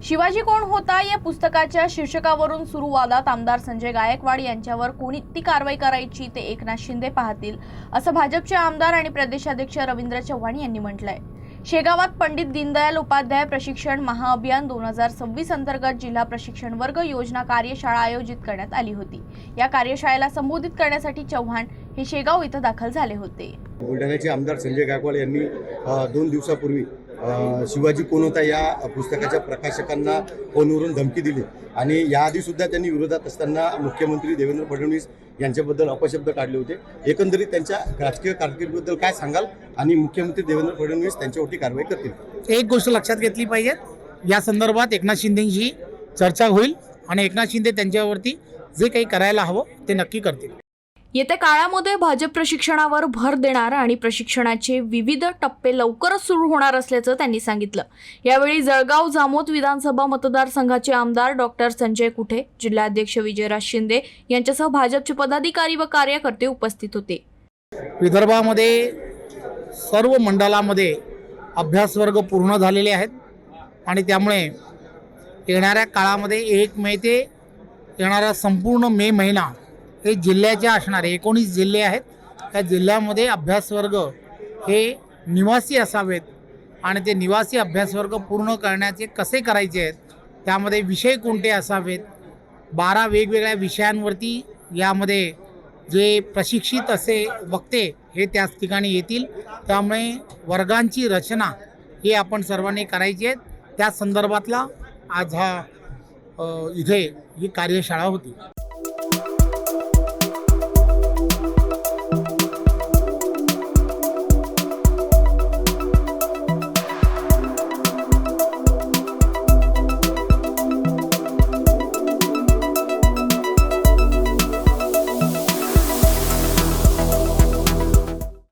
शिवाजी कोण होता या पुस्तकाच्या शीर्षकावरून सुरू वादात आमदार संजय गायकवाड यांच्यावर कोणती कारवाई करायची ते एकनाथ शिंदे पाहतील, असं भाजपचे आमदार आणि प्रदेशाध्यक्ष रवींद्र चव्हाण यांनी म्हटलंय। शेगावात पंडित दीनदयाल उपाध्याय प्रशिक्षण महाअभियान 2026 अंतर्गत जिल्हा प्रशिक्षण वर्ग योजना कार्यशाळा आयोजित करण्यात आली होती। या कार्यशाळेला संबोधित करण्यासाठी चव्हाण हे शेगाव इथं दाखल झाले होते। बुलढाण्याचे आमदार संजय गायकवाड यांनी 2 दिवसापूर्वी शिवाजी कोण होता या पुस्तकाच्या प्रकाशकांना फोनवरून धमकी दिली आणि याआधी सुद्धा त्यांनी विरोधात असताना मुख्यमंत्री देवेंद्र फडणवीस यांच्याबद्दल अपशब्द काढले होते। एकंदरीत त्यांच्या राजकीय कारकिर्दीबद्दल काय सांगाल आणि मुख्यमंत्री देवेंद्र फडणवीस त्यांच्यावरती कारवाई करतील? एक गोष्ट लक्षात घेतली पाहिजे, या संदर्भात एकनाथ शिंदेंशी चर्चा होईल आणि एकनाथ शिंदे त्यांच्यावरती जे काही करायला हवं ते नक्की करतील। येत्या काळामध्ये भाजप प्रशिक्षणावर भर देणार आणि प्रशिक्षणाचे विविध टप्पे लवकरच सुरू होणार असल्याचं त्यांनी सांगितलं। यावेळी जळगाव जामोद विधानसभा मतदारसंघाचे आमदार डॉक्टर संजय कुठे, जिल्हाध्यक्ष विजयराज शिंदे यांच्यासह भाजपचे पदाधिकारी व कार्यकर्ते उपस्थित होते। विदर्भामध्ये सर्व मंडळामध्ये अभ्यास वर्ग पूर्ण झालेले आहेत आणि त्यामुळे येणाऱ्या काळामध्ये 1 मे ते येणारा संपूर्ण मे महिना हे जिल्ह्याचे असणारे 19 जिल्हे आहेत। त्या जिल्ह्यामध्ये अभ्यास वर्ग हे निवासी असावेत आणि ते निवासी अभ्यास वर्ग पूर्ण करण्याचे कसे करायचे आहेत, त्यामध्ये विषय कोणते असावेत, 12 वेगवेगळ्या विषयांवरती यामध्ये जे प्रशिक्षित असे वक्ते हे त्याच ठिकाणी येतील। त्यामुळे वर्गांची रचना ही आपण सर्वांनी करायची आहे। त्या संदर्भातला आज इथे ही कार्यशाळा होती।